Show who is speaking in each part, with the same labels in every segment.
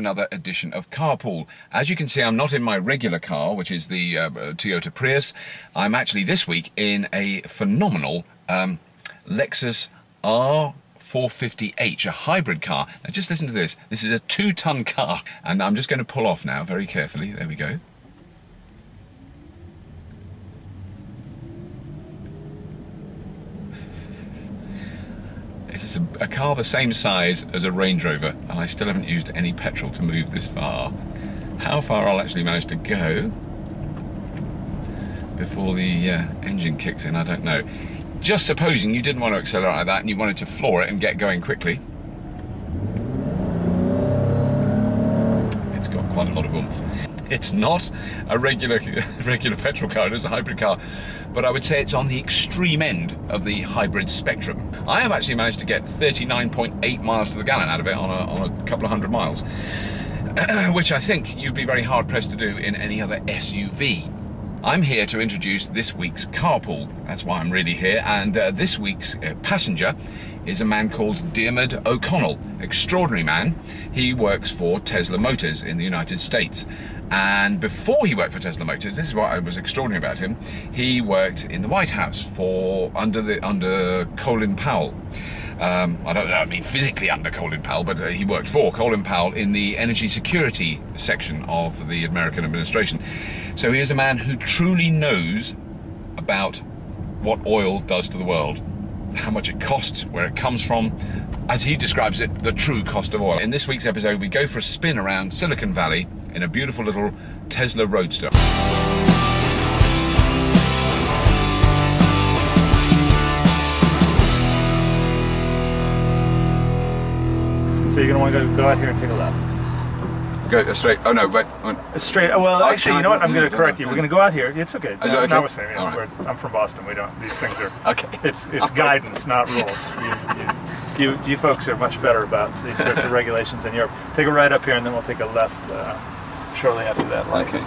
Speaker 1: another edition of Carpool. As you can see, I'm not in my regular car, which is the Toyota Prius. I'm actually this week in a phenomenal Lexus R450H, a hybrid car. Now just listen to this. This is a 2-ton car, and I'm just going to pull off now very carefully. There we go. It's a car the same size as a Range Rover, and I still haven't used any petrol to move this far. How far I'll actually manage to go before the engine kicks in, I don't know. Just supposing you didn't want to accelerate like that and you wanted to floor it and get going quickly. It's got quite a lot of oomph. It's not a regular petrol car, it is a hybrid car, but I would say it's on the extreme end of the hybrid spectrum. I have actually managed to get 39.8 miles to the gallon out of it on a couple of hundred miles, which I think you'd be very hard pressed to do in any other SUV. I'm here to introduce this week's Carpool. That's why I'm really here, and this week's passenger is a man called Diarmuid O'Connell. Extraordinary man. He works for Tesla Motors in the United States. And before he worked for Tesla Motors, this is what was extraordinary about him, he worked in the White House under Colin Powell. I don't know, I mean physically under Colin Powell, but he worked for Colin Powell in the energy security section of the American administration. So he is a man who truly knows about what oil does to the world, how much it costs, where it comes from, as he describes it, the true cost of oil. In this week's episode, we go for a spin around Silicon Valley in a beautiful little Tesla Roadster.
Speaker 2: So you're going to want to go out here and take a left.
Speaker 1: Go straight. Oh no, wait.
Speaker 2: Straight. Well, actually, you know what? I'm going to correct you. We're going to go out here. It's okay.
Speaker 1: Is it okay?
Speaker 2: No, we're saying,
Speaker 1: Right.
Speaker 2: I'm from Boston. We don't. These things are.
Speaker 1: Okay.
Speaker 2: It's guidance, not rules. You folks are much better about these sorts of regulations in Europe. Take a right up here, and then we'll take a left shortly after that light.
Speaker 1: Okay.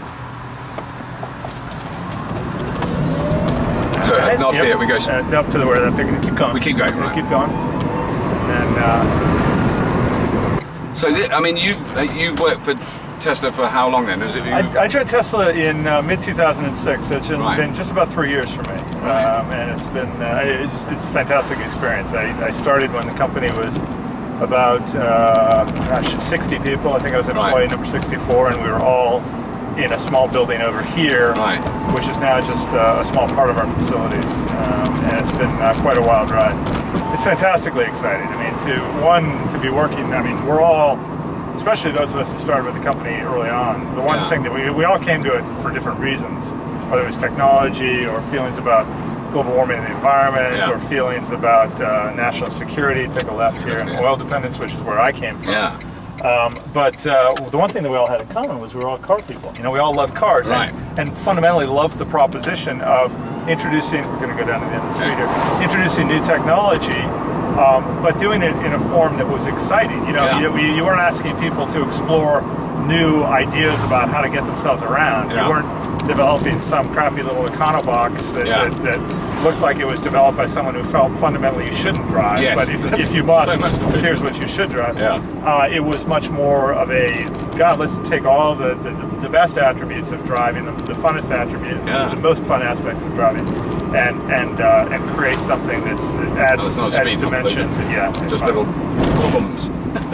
Speaker 1: So not here. We go
Speaker 2: up to where that picnic. Keep going.
Speaker 1: We keep going. Right.
Speaker 2: Keep going. And then.
Speaker 1: So I mean, you've worked for Tesla for how long then? Is it?
Speaker 2: I joined Tesla in mid-2006, so it's been just about 3 years for me, and it's been it's a fantastic experience. I started when the company was about 60 people. I think I was employee number 64, and we were all in a small building over here, which is now just a small part of our facilities, and it's been quite a wild ride. It's fantastically exciting. I mean, to be working. I mean, we're all, especially those of us who started with the company early on. The one thing that we all came to it for different reasons, whether it was technology or feelings about global warming and the environment, or feelings about national security. Take a left here, and oil dependence, which is where I came from. But the one thing that we all had in common was we were all car people. You know, we all love cars, and fundamentally loved the proposition of introducing, we're going to go down to the end of the street here, introducing new technology, but doing it in a form that was exciting. You know, you weren't asking people to explore new ideas about how to get themselves around. You weren't developing some crappy little econobox that looked like it was developed by someone who felt fundamentally you shouldn't drive, but if you must, here's what you should drive. It was much more of a, God, let's take all the best attributes of driving, the funnest attribute, the most fun aspects of driving, and create something that adds dimension to
Speaker 1: just little bums.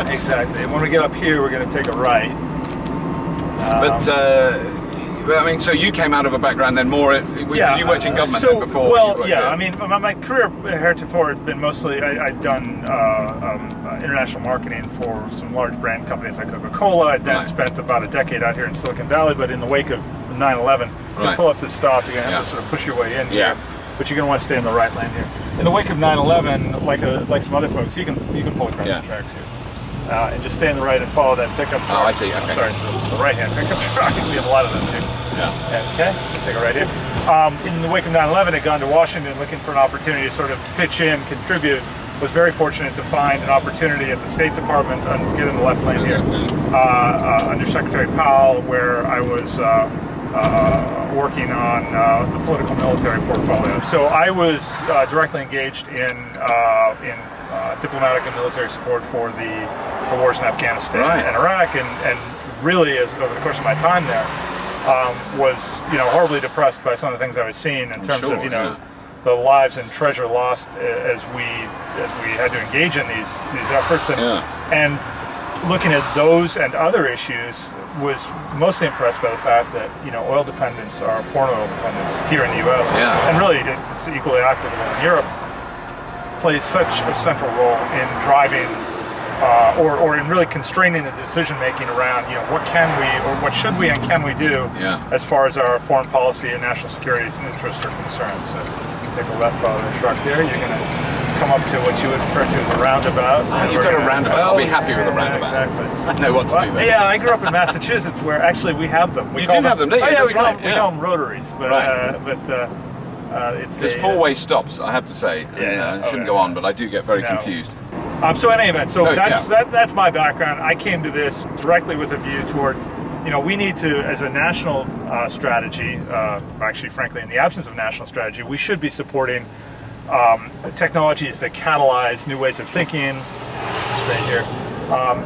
Speaker 2: Exactly. And when we get up here, we're going to take a right.
Speaker 1: I mean, so you came out of a background then more, because you worked in government then before.
Speaker 2: Well, I mean, my career heretofore had been mostly, I'd done international marketing for some large brand companies like Coca-Cola. I then spent about a decade out here in Silicon Valley, but in the wake of 9/11, you pull up to stop, you're going to have to sort of push your way in here, but you're going to want to stay in the right lane here. In the wake of 9/11, like some other folks, you can pull across the tracks here. And just stay in the right and follow that pickup truck.
Speaker 1: Oh, I see. Okay.
Speaker 2: I'm sorry, the right-hand pickup truck. We have a lot of this here. Okay, take a right here. In the wake of 9/11, I'd gone to Washington looking for an opportunity to sort of pitch in, contribute. Was very fortunate to find an opportunity at the State Department, get in the left lane here, under Secretary Powell, where I was working on the political military portfolio. So I was directly engaged in diplomatic and military support for the the wars in Afghanistan and Iraq, and really, over the course of my time there, was horribly depressed by some of the things I was seeing in terms of the lives and treasure lost as we had to engage in these efforts, and looking at those and other issues, was mostly impressed by the fact that oil dependence, our foreign oil dependence here in the U.S. and really it's equally applicable in Europe, plays such a central role in driving or in really constraining the decision making around what can we or what should we and can we do as far as our foreign policy and national security interests are concerned. So take a left follow the truck there. You're going to come up to what you would refer to as a roundabout.
Speaker 1: Oh, you've got a roundabout. I'll be happy with a roundabout.
Speaker 2: Exactly.
Speaker 1: I know what to do there.
Speaker 2: Yeah, I grew up in Massachusetts, where actually we have them.
Speaker 1: You do have them, don't you?
Speaker 2: Oh, yeah, we call them rotaries, but
Speaker 1: there's four-way stops, I have to say. I shouldn't go on, but I do get very confused.
Speaker 2: So in any event, that's my background. I came to this directly with a view toward, we need to, as a national strategy, actually, frankly, in the absence of national strategy, we should be supporting technologies that catalyze new ways of thinking. Straight here,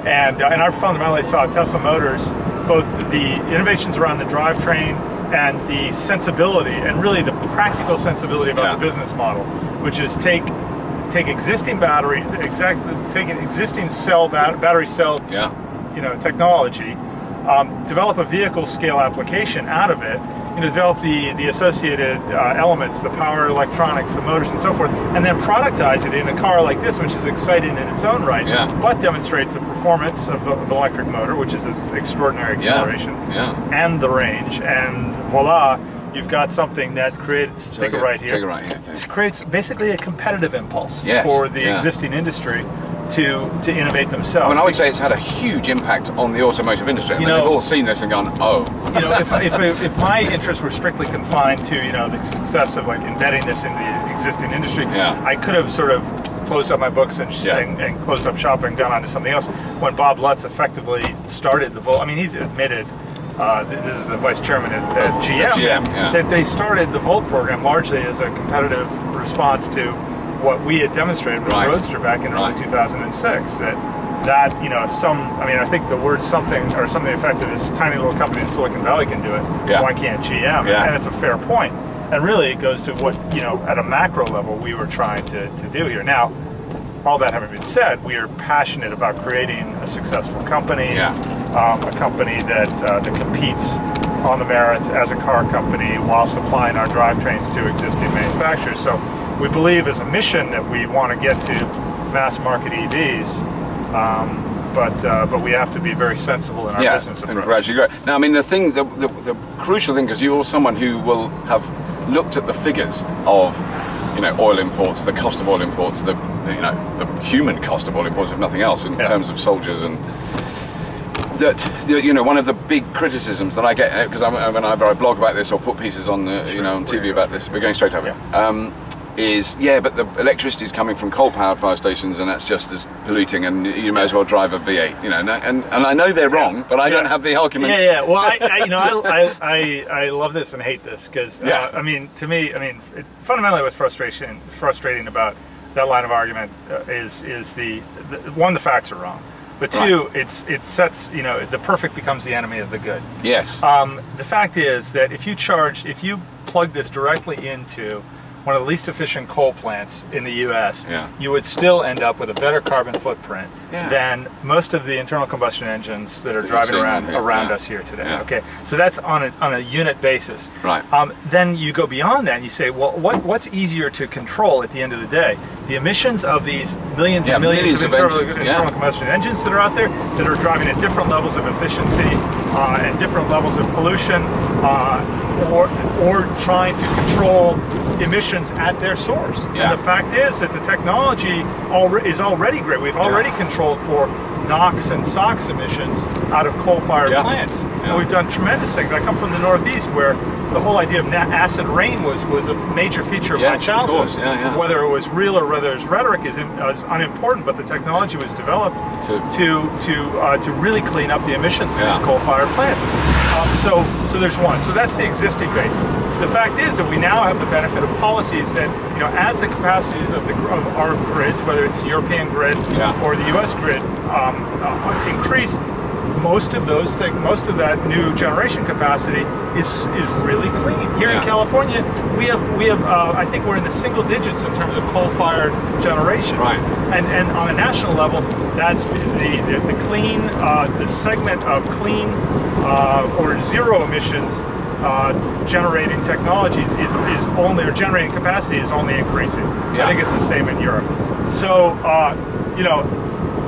Speaker 2: and I fundamentally saw Tesla Motors, both the innovations around the drivetrain and the sensibility, and really the practical sensibility about the business model, which is take existing battery, take an existing battery cell, technology, develop a vehicle scale application out of it, develop the associated elements, the power electronics, the motors, and so forth, and then productize it in a car like this, which is exciting in its own right, but demonstrates the performance of the electric motor, which is its extraordinary acceleration, and the range, and voila, you've got something that creates, take it right here, it creates basically a competitive impulse for the existing industry to innovate themselves.
Speaker 1: I mean, I would say it's had a huge impact on the automotive industry. I mean, they've all seen this and gone, oh.
Speaker 2: If my interests were strictly confined to the success of embedding this in the existing industry, I could have sort of closed up my books and closed up shop and gone on to something else. When Bob Lutz effectively started the Volt, I mean, he's admitted. This is the vice chairman at GM. That they started the Volt program largely as a competitive response to what we had demonstrated with the Roadster back in early 2006. That if I think the word something effective is tiny little company in Silicon Valley can do it. Why can't GM? And it's a fair point. And really, it goes to what at a macro level we were trying to do here. Now, all that having been said, we are passionate about creating a successful company, a company that competes on the merits as a car company while supplying our drivetrains to existing manufacturers. So we believe as a mission that we want to get to mass market EVs, but we have to be very sensible in our business approach.
Speaker 1: And gradually grow. Now, I mean, the crucial thing, because you're someone who will have looked at the figures of oil imports, the cost of oil imports, the human cost of oil imports, if nothing else, in terms of soldiers, and that one of the big criticisms that I get, because whenever I blog about this or put pieces on on TV about this, we're going straight over it. Is but the electricity is coming from coal-powered fire stations, and that's just as polluting, and you may as well drive a V8, and I know they're wrong, but I don't have the arguments.
Speaker 2: Well, I love this and hate this, because I mean, to me, fundamentally what's frustrating about that line of argument is the one, the facts are wrong, but two, it sets the perfect becomes the enemy of the good.
Speaker 1: Yes.
Speaker 2: The fact is that if you plug this directly into one of the least efficient coal plants in the U.S., you would still end up with a better carbon footprint than most of the internal combustion engines that are driving around us here today. Okay, so that's on a unit basis.
Speaker 1: Right.
Speaker 2: Then you go beyond that and you say, well, what's easier to control at the end of the day? The emissions of these millions and millions of internal combustion engines that are out there that are driving at different levels of efficiency and different levels of pollution, or trying to control emissions at their source. And the fact is that the technology is already great. We've already controlled for NOx and SOx emissions out of coal-fired plants. And we've done tremendous things. I come from the Northeast, where the whole idea of acid rain was a major feature of my childhood. Whether it was real or whether it's rhetoric is unimportant, but the technology was developed to really clean up the emissions of these coal-fired plants. So there's one. So that's the existing base. The fact is that we now have the benefit of policies that, as the capacities of our grids, whether it's the European grid or the U.S. grid, increase, most of that new generation capacity is really clean. Here in California, we have I think we're in the single digits in terms of coal-fired generation.
Speaker 1: Right.
Speaker 2: And on a national level, that's the clean, the segment of clean or zero emissions generating technologies is only, or generating capacity is only increasing. I think it's the same in Europe. So, you know,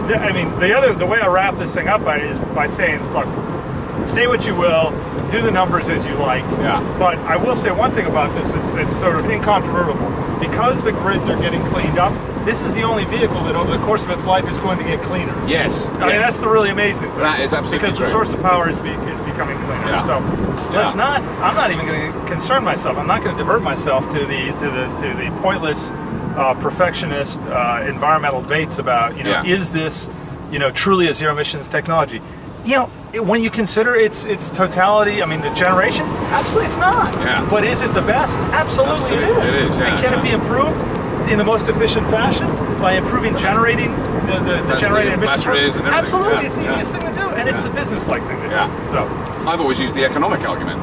Speaker 2: I mean, the way I wrap this thing up is by saying, look, say what you will, do the numbers as you like. But I will say one thing about this, it's sort of incontrovertible. Because the grids are getting cleaned up, this is the only vehicle that over the course of its life is going to get cleaner.
Speaker 1: Yes.
Speaker 2: I mean, that's the really amazing thing.
Speaker 1: That is absolutely
Speaker 2: because
Speaker 1: true.
Speaker 2: the source of power is becoming cleaner. So let's not. I'm not even going to concern myself. I'm not going to divert myself to the pointless perfectionist environmental debates about, you know, is this, you know, truly a zero emissions technology? You know, when you consider its totality, I mean, the generation, absolutely it's not. But is it the best? Absolutely, it is. And can it be improved in the most efficient fashion by improving generating the generated emissions?
Speaker 1: Batteries and everything.
Speaker 2: Absolutely, it's the easiest thing to do, and it's the business-like thing to do. So
Speaker 1: I've always used the economic argument,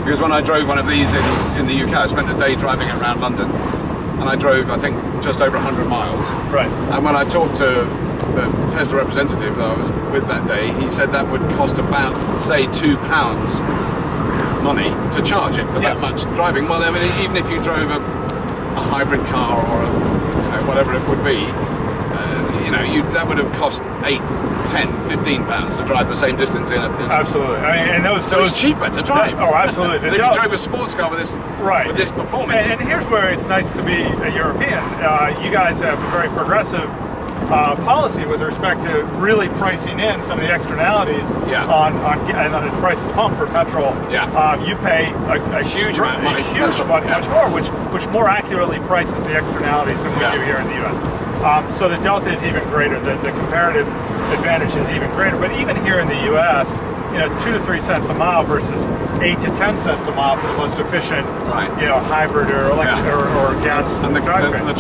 Speaker 1: because when I drove one of these in the UK, I spent a day driving it around London, and I drove, I think, just over 100 miles.
Speaker 2: Right.
Speaker 1: And when I talked to the Tesla representative that I was with that day, he said that would cost about, say, £2 money to charge it for that much driving. Well, I mean, even if you drove a hybrid car or whatever it would be, you know, that would have cost £8, £10, £15 to drive the same distance in.
Speaker 2: Absolutely. I mean, and
Speaker 1: so it's cheaper to drive.
Speaker 2: Oh, absolutely.
Speaker 1: If you drove a sports car with this performance.
Speaker 2: And here's where it's nice to be a European. You guys have a very progressive policy with respect to really pricing in some of the externalities on the price of the pump for petrol. You pay a huge amount of money, much more, which more accurately prices the externalities than we do here in the U.S. So the delta is even greater. The comparative advantage is even greater. But even here in the U.S., you know, it's 2 to 3 cents a mile versus 8 to 10 cents a mile for the most efficient, you know, hybrid or electric or gas.
Speaker 1: And the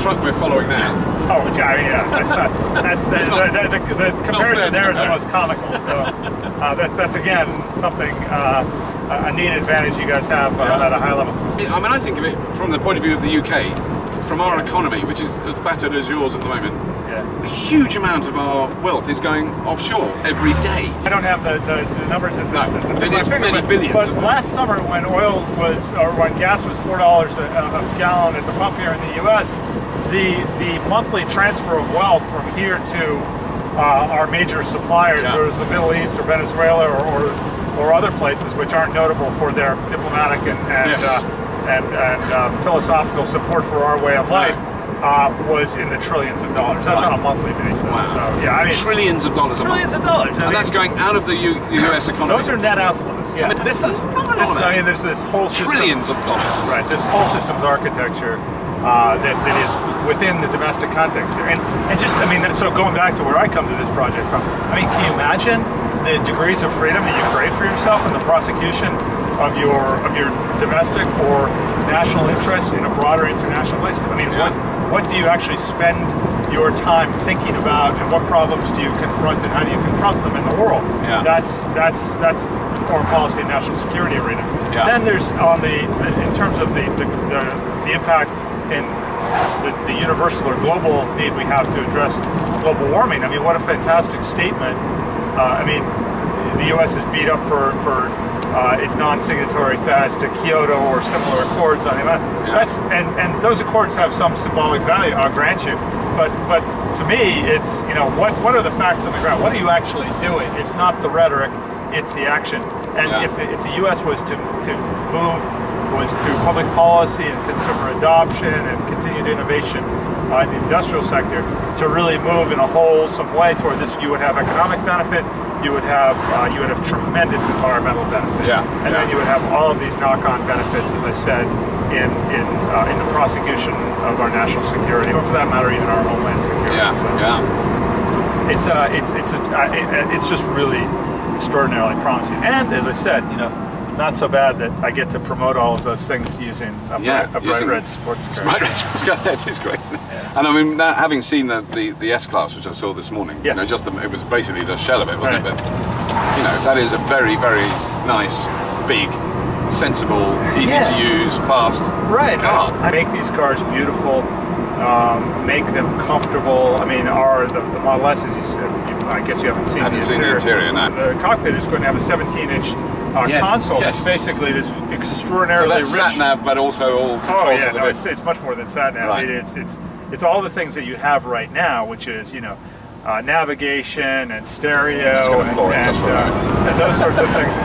Speaker 1: truck we're following now.
Speaker 2: Oh, yeah, that's the comparison there is almost comical. So that's again something, a neat advantage you guys have at a high level.
Speaker 1: I mean, I think of it from the point of view of the UK, from our economy, which is as battered as yours at the moment. A huge amount of our wealth is going offshore every day.
Speaker 2: I don't have the numbers at the
Speaker 1: it is many billions.
Speaker 2: But last summer, when when gas was $4 a gallon at the pump here in the U.S., the monthly transfer of wealth from here to our major suppliers, whether it's the Middle East or Venezuela or other places which aren't notable for their diplomatic and philosophical support for our way of life, was in the trillions of dollars. That's on a monthly basis. So yeah, I mean,
Speaker 1: trillions of dollars a month.
Speaker 2: Trillions of dollars.
Speaker 1: And that's going out of the US economy.
Speaker 2: Those are net outflows. Yeah. I mean, I mean, there's this whole system.
Speaker 1: Trillions of dollars.
Speaker 2: Right. This whole systems architecture that is within the domestic context here. And just, I mean, so going back to where I come to this project from, I mean, can you imagine the degrees of freedom that you create for yourself in the prosecution of your domestic or national interests in a broader international place? I mean, what do you actually spend your time thinking about, and what problems do you confront, and how do you confront them in the world? That's foreign policy and national security arena. Then there's in terms of the impact in the universal or global need we have to address global warming. I mean, what a fantastic statement. I mean, the U.S. is beat up for its non-signatory status to Kyoto or similar accords on the amount. And those accords have some symbolic value, I'll grant you. But to me, it's, you know, what are the facts on the ground? What are you actually doing? It's not the rhetoric, it's the action. And if the U.S. was to move through public policy and consumer adoption and continued innovation in the industrial sector to really move in a wholesome way toward this, you would have economic benefit. You would have tremendous environmental benefit, and then you would have all of these knock-on benefits, as I said, in the prosecution of our national security, or for that matter, even our homeland security. It's just really extraordinarily promising. And as I said, you know, not so bad that I get to promote all of those things using a bright red sports car.
Speaker 1: Bright red sports car, it is great. Yeah. And I mean, now, having seen the S-Class, which I saw this morning, you know, it was basically the shell of it, wasn't it? But you know, that is a very, very nice, big, sensible, easy to use, fast car.
Speaker 2: I make these cars beautiful, make them comfortable. I mean, the Model S, as you said, I guess you haven't seen the interior.
Speaker 1: No.
Speaker 2: The cockpit is going to have a 17-inch console. That's basically this extraordinarily rich.
Speaker 1: So that's sat-nav, but also all controls.
Speaker 2: It's much more than sat-nav. Right. It's all the things that you have right now, which is, you know, navigation and stereo and those sorts of things.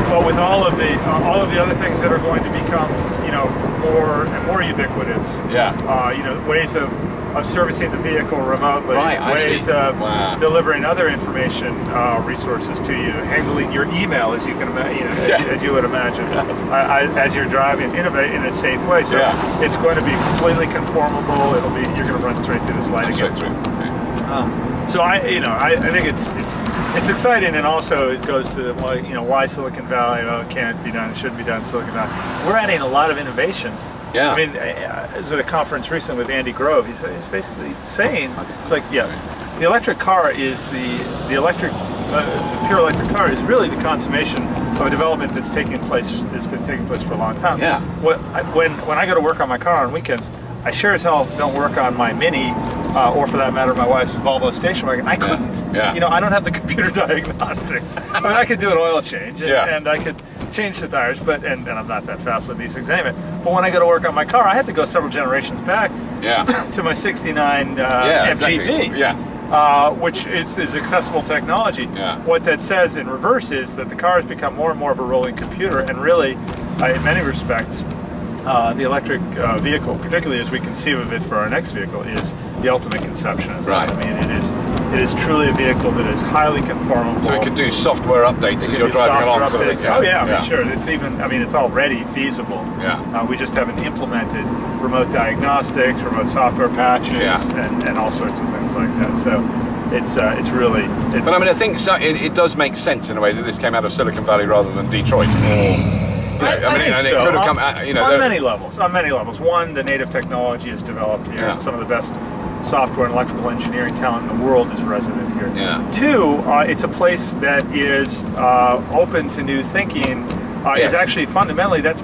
Speaker 2: But with all of the other things that are going to become, you know, more and more ubiquitous. Yeah. You know, ways of servicing the vehicle remotely, ways of delivering other information resources to you, handling your email, as you can imagine, as you would imagine, as you're driving, innovate in a safe way. So it's going to be completely conformable. You're going to run straight through the sliding gate. So I think it's exciting, and also it goes to why Silicon Valley. Oh, it can't be done. It shouldn't be done in Silicon Valley. We're adding a lot of innovations. Yeah. I mean, I was at a conference recently with Andy Grove. He's basically saying it's like, the electric car is the pure electric car is really the consummation of a development that's been taking place for a long time. Yeah. When I go to work on my car on weekends, I sure as hell don't work on my Mini, or for that matter, my wife's Volvo station wagon. I couldn't. Yeah. You know, I don't have the computer diagnostics. I mean, I could do an oil change, and I could change the tires, and I'm not that fast with these things anyway. But when I go to work on my car, I have to go several generations back to my '69 MGB, which is accessible technology. Yeah. What that says in reverse is that the car has become more and more of a rolling computer, and really, in many respects, the electric vehicle, particularly as we conceive of it for our next vehicle, is the ultimate conception of it. Right. I mean, it is truly a vehicle that is highly conformable.
Speaker 1: So it could do software updates as you're driving along.
Speaker 2: Oh yeah, I mean, sure. It's already feasible. Yeah. We just haven't implemented remote diagnostics, remote software patches, and all sorts of things like that. So it's really.
Speaker 1: But I mean, I think it does make sense in a way that this came out of Silicon Valley rather than Detroit.
Speaker 2: I think so. It could have come, on many levels. On many levels. One, the native technology is developed here. Yeah. Some of the best software and electrical engineering talent in the world is resident here. Yeah. Two, it's a place that is open to new thinking. Is actually fundamentally that's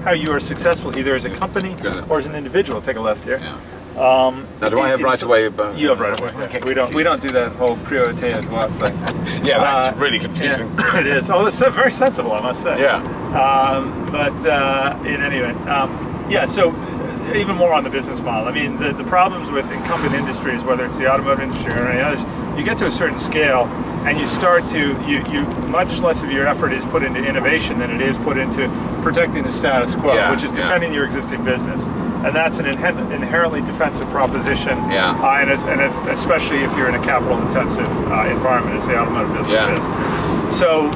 Speaker 2: how you are successful either as a company or as an individual. Take a left here. Yeah.
Speaker 1: Now, do I have right away?
Speaker 2: You have right away. Okay. We don't do that whole priorité à droite thing.
Speaker 1: Yeah, that's really confusing.
Speaker 2: Yeah, it is. Oh, it's very sensible, I must say. Yeah. But in any event, so even more on the business model. I mean, the problems with incumbent industries, whether it's the automotive industry or any others, you get to a certain scale, and you start to much less of your effort is put into innovation than it is put into protecting the status quo, which is defending your existing business. And that's an inherently defensive proposition, and especially if you're in a capital-intensive environment, as the automotive business is. So,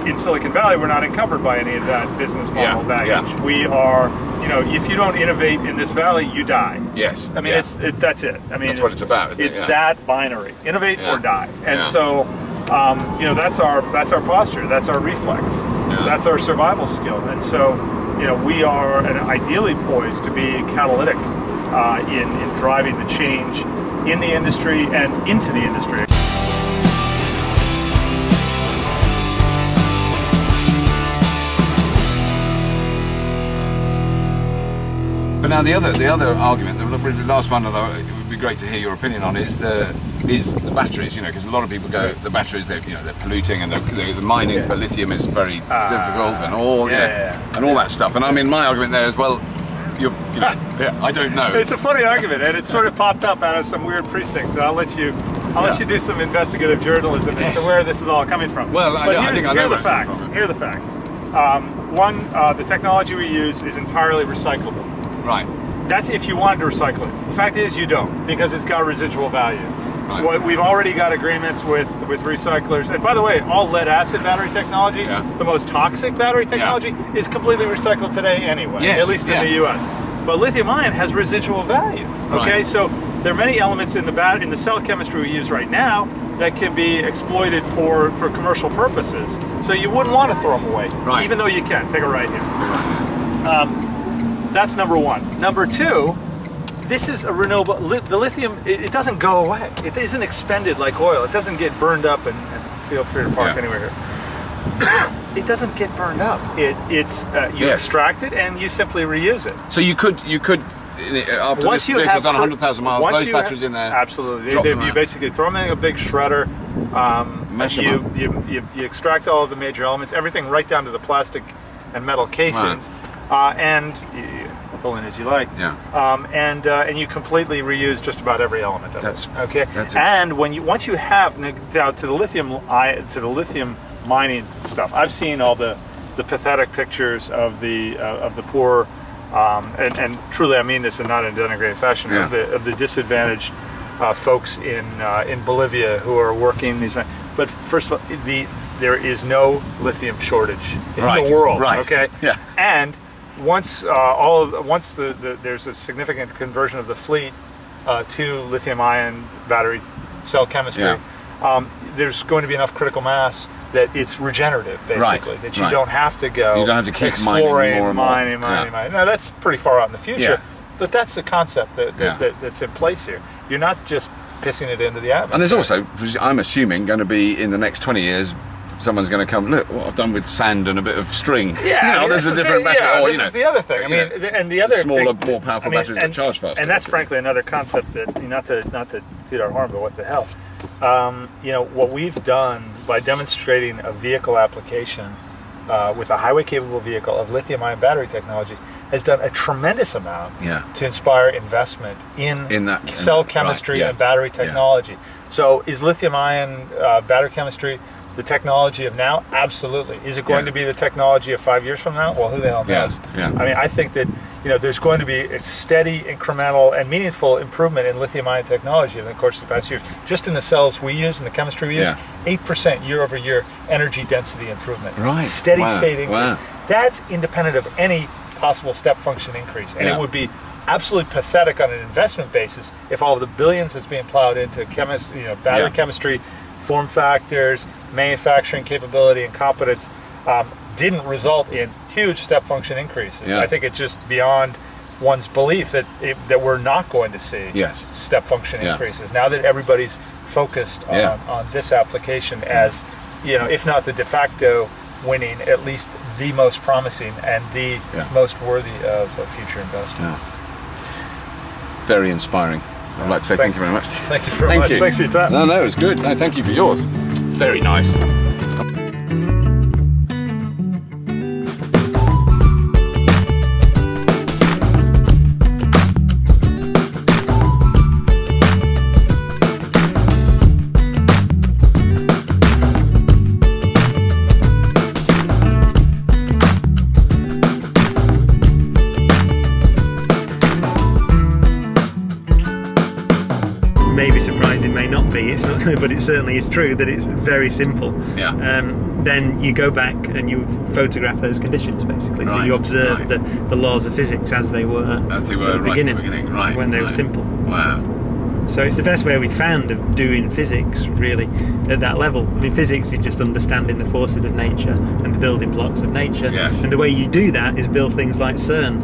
Speaker 2: in Silicon Valley, we're not encumbered by any of that business model baggage. We are, if you don't innovate in this valley, you die. Yes. I mean, that's it. I mean,
Speaker 1: that's what it's about. Isn't
Speaker 2: it? It's that binary: innovate or die. And so, that's our posture. That's our reflex. That's our survival skill. And so. We are ideally poised to be catalytic in driving the change in the industry and into the industry.
Speaker 1: But now the other argument, the last one that it would be great to hear your opinion on is the batteries. Because a lot of people go the batteries they're polluting, and the mining for lithium is very difficult and all and all that stuff. And I mean, my argument there is, well, I don't know.
Speaker 2: It's a funny argument, and it sort of popped up out of some weird precincts. And I'll let you do some investigative journalism as to where this is all coming from.
Speaker 1: Well, I think I know
Speaker 2: the facts. Here are the facts. One, the technology we use is entirely recyclable.
Speaker 1: Right.
Speaker 2: That's if you wanted to recycle it. The fact is you don't, because it's got residual value. Right. We've already got agreements with recyclers. And by the way, all lead acid battery technology, the most toxic battery technology, is completely recycled today anyway, at least in the US. But lithium ion has residual value. Okay, so there are many elements in the cell chemistry we use right now that can be exploited for commercial purposes. So you wouldn't want to throw them away,
Speaker 1: right.
Speaker 2: even though you can. Take a right here. That's number one. Number two, this is a renewable. The lithium, it doesn't go away. It isn't expended like oil. It doesn't get burned up and feel free to park anywhere here. It doesn't get burned up. You extract it and you simply reuse it.
Speaker 1: So you could after
Speaker 2: once
Speaker 1: this vehicle's done 100,000 miles, those batteries in there.
Speaker 2: Absolutely. You basically throw them in a big shredder. You extract all of the major elements, everything right down to the plastic and metal casings, and you pull in as you like.
Speaker 1: Yeah.
Speaker 2: And you completely reuse just about every element of it. Okay. And once you have now to the lithium mining stuff, I've seen all the pathetic pictures of the poor. And truly, I mean this in not in a denigrating fashion, of the disadvantaged folks in Bolivia who are working these. But first of all, there is no lithium shortage in the world. Right. Okay. Yeah. And once there's a significant conversion of the fleet to lithium-ion battery cell chemistry, there's going to be enough critical mass that it's regenerative, basically. That you don't have to go exploring, mining. Now that's pretty far out in the future, but that's the concept that's in place here. You're not just pissing it into the atmosphere.
Speaker 1: And there's also, I'm assuming, going to be in the next 20 years, someone's going to come, look what I've done with sand and a bit of string. Yeah, there's a different battery.
Speaker 2: This is the other thing. I mean, and the other
Speaker 1: smaller, more powerful batteries that charge faster.
Speaker 2: And that's frankly another concept that, not to toot our horn, but what the hell. What we've done by demonstrating a vehicle application with a highway-capable vehicle of lithium-ion battery technology has done a tremendous amount to inspire investment in cell chemistry and battery technology. So is lithium-ion battery chemistry the technology of now? Absolutely. Is it going to be the technology of 5 years from now? Well, who the hell knows? I mean, I think that there's going to be a steady, incremental, and meaningful improvement in lithium-ion technology in the course of the past years. Just in the cells we use, in the chemistry we use, 8% year-over-year energy density improvement. Right. Steady state increase. That's independent of any possible step function increase. And it would be absolutely pathetic on an investment basis if all of the billions that's being plowed into battery chemistry, form factors, manufacturing capability, and competence didn't result in huge step function increases. I think it's just beyond one's belief that we're not going to see step function increases. Now that everybody's focused on this application as, if not the de facto winning, at least the most promising and the most worthy of future investment.
Speaker 1: Very inspiring. I'd like to say thank you very much.
Speaker 2: Thank you very much. Thanks for your time.
Speaker 1: No, it was good. No, thank you for yours. Very nice.
Speaker 3: May be surprising, may not be. It's not, but it certainly is true that it's very simple. Then you go back and you photograph those conditions, basically. So you observe the laws of physics as they were at the beginning, when they were simple. Wow. So it's the best way we found of doing physics, really, at that level. I mean, physics is just understanding the forces of nature and the building blocks of nature. And the way you do that is build things like CERN.